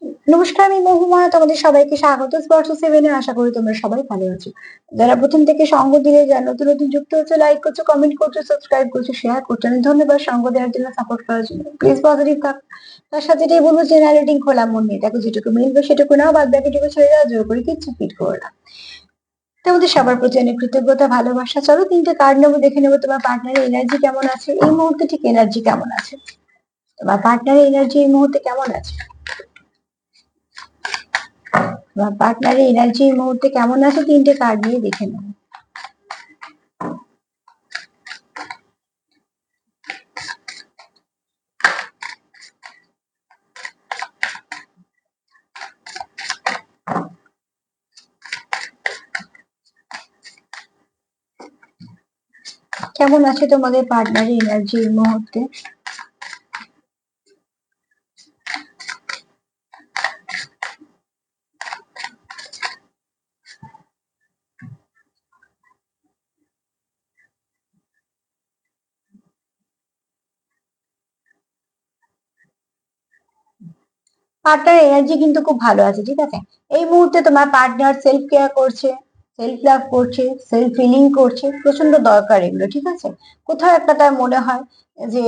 নমস্কার, আমি মহুমা। তোমাদের সবাইকে স্বাগত স্পর্শ সেভেনে। আশা করি তোমরা সবাই ভালো আছো। যারা প্রথম থেকে সঙ্গ দিলে, যারা নতুন নতুন যুক্ত হচ্ছে, লাইক করছো, কমেন্ট করছো, সাবস্ক্রাইব করছো, শেয়ার করছো, অনেক ধন্যবাদ সঙ্গ দেওয়ার জন্য, সাপোর্ট করার জন্য। প্লিজ পজিটিভ থাক। তার সাথে এটাই বলবো, জেনারেটিং খোলা মন নিয়ে দেখো, যেটুকু মিলবে সেটুকু নাও, বাদ বাকিটুকু ছেড়ে দাও, জোর করে কিচ্ছু ফিট করো না। তোমাদের সবার প্রতি অনেক কৃতজ্ঞতা, ভালোবাসা। চলো 3টে কার্ড নেবো, দেখে নেবো তোমার পার্টনারের এনার্জি কেমন আছে এই মুহূর্তে, ঠিক এনার্জি কেমন আছে, তোমার পার্টনারের এনার্জি এই মুহূর্তে কেমন আছে, তোমার পার্টনারের এনার্জি এই মুহূর্তে কেমন আছে, 3টে কার্ড নিয়ে দেখে নেবো। কেমন আছে তোমাদের পার্টনারের এনার্জি এই মুহূর্তে? পার্টনার এনার্জি কিন্তু খুব ভালো আছে, ঠিক আছে। এই মুহূর্তে তোমার পার্টনার সেলফ কেয়ার করছে, সেলফ লাভ করছে, সেলফ ফিলিং করছে, প্রচন্ড দরকার এগুলো, ঠিক আছে। কোথাও একটা তার মনে হয় যে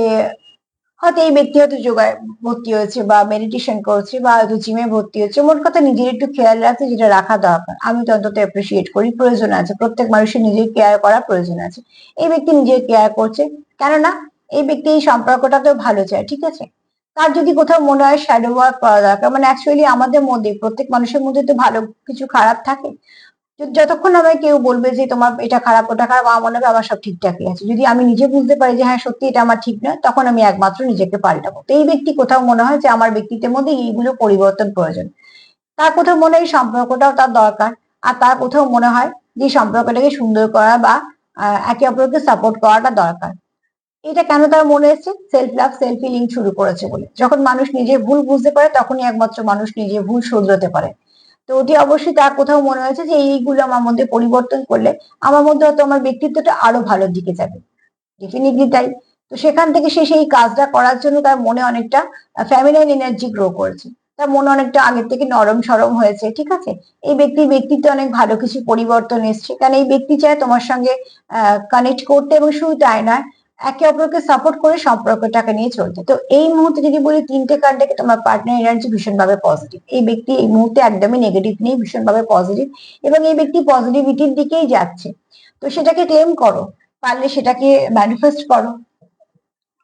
হয়তো এই ব্যক্তি হয়তো যোগায় ভর্তি হয়েছে, বা মেডিটেশন করছে, বা হয়তো জিমে ভর্তি হচ্ছে। মোট কথা নিজের একটু খেয়াল রাখছে, যেটা রাখা দরকার। আমি তো অন্তত অ্যাপ্রিসিয়েট করি, প্রয়োজন আছে, প্রত্যেক মানুষের নিজের কেয়ার করা প্রয়োজন আছে। এই ব্যক্তি নিজের কেয়ার করছে, কেননা এই ব্যক্তি এই সম্পর্কটাতেও ভালো চায়, ঠিক আছে। তার যদি কোথাও মনে হয় শ্যাডো ওয়ার্ক করা দরকার, মানে অ্যাকচুয়ালি আমাদের মধ্যে, প্রত্যেক মানুষের মধ্যে তো ভালো কিছু খারাপ থাকে। যতক্ষণ আমায় কেউ বলবে যে তোমার এটা খারাপ ওটা খারাপ, আমার মনে হবে আমার সব ঠিকঠাকই আছে। যদি আমি নিজে বুঝতে পারি যে হ্যাঁ সত্যি এটা আমার ঠিক নয়, তখন আমি একমাত্র নিজেকে পাল্টাবো। তো এই ব্যক্তি কোথাও মনে হয় যে আমার ব্যক্তিত্বের মধ্যে এইগুলো পরিবর্তন প্রয়োজন। তার কোথাও মনে হয় এই সম্পর্কটাও তার দরকার। আর তার কোথাও মনে হয় যে সম্পর্কটাকে সুন্দর করা, বা একে অপরকে সাপোর্ট করাটা দরকার। এটা কেন তার মনে এসেছে? সেলফ লাভ, সেলফ ফিলিং শুরু করেছে বলে। যখন মানুষ নিজের ভুল বুঝতে পারে, তখনই একমাত্র মানুষ নিজের ভুল শুধরাতে পারে। তো ওটি অবশ্যই তার কোথাও মনে হয়েছে যে এইগুলো আমার মধ্যে পরিবর্তন করলে আমার মধ্যে হয়তো আমার ব্যক্তিত্বটা আরো ভালোর দিকে যাবে। ডেফিনেটলি তাই। তো সেখান থেকে সে সেই কাজটা করার জন্য তার মনে অনেকটা ফ্যামিলিয়ান এনার্জি গ্রো করেছে। তার মনে অনেকটা আগের থেকে নরম সরম হয়েছে, ঠিক আছে। এই ব্যক্তির ব্যক্তিত্বে অনেক ভালো কিছু পরিবর্তন এসছে, কারণ এই ব্যক্তি চায় তোমার সঙ্গে কানেক্ট করতে, এবং শুধু তাই নয়, একে অপরকে সাপোর্ট করে সম্পর্কটাকে নিয়ে চলতে। তো এই মুহূর্তে যদি বলি, 3টে কার্ড দেখে তোমার পার্টনার এনার্জি ভীষণভাবে পজিটিভ। এই ব্যক্তি এই মুহূর্তে একদমই নেগেটিভ নেই, ভীষণভাবে পজিটিভ। এবং এই ব্যক্তি পজিটিভিটির দিকেই যাচ্ছে। তো সেটাকে ক্লেম করো, পারলে সেটাকে ম্যানিফেস্ট করো।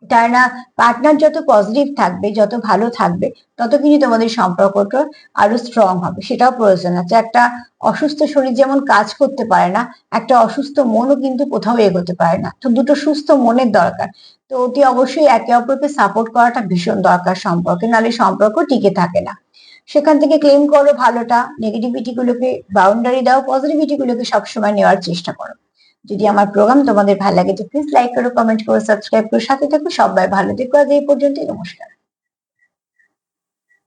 তাই না, পার্টনার যত পজিটিভ থাকবে, যত ভালো থাকবে, তত কিন্তু তোমাদের সম্পর্কটা আরো স্ট্রং হবে। সেটাও প্রয়োজন আছে। একটা অসুস্থ শরীর যেমন কাজ করতে পারে না, একটা অসুস্থ মনও কিন্তু কোথাও এগোতে পারে না। তো দুটো সুস্থ মনের দরকার। তো অতি অবশ্যই একে অপরকে সাপোর্ট করাটা ভীষণ দরকার সম্পর্কে, নাহলে সম্পর্ক টিকে থাকে না। সেখান থেকে ক্লেম করো ভালোটা, নেগেটিভিটি গুলোকে বাউন্ডারি দাও, পজিটিভিটি গুলোকে সবসময় নেওয়ার চেষ্টা করো। যদি আমার প্রোগ্রাম তোমাদের ভালো লাগে তো প্লিজ লাইক করো, কমেন্ট করো, সাবস্ক্রাইব করো, সাথে থাকো। সবাই ভালো থেকো। আজ এই পর্যন্তই। নমস্কার।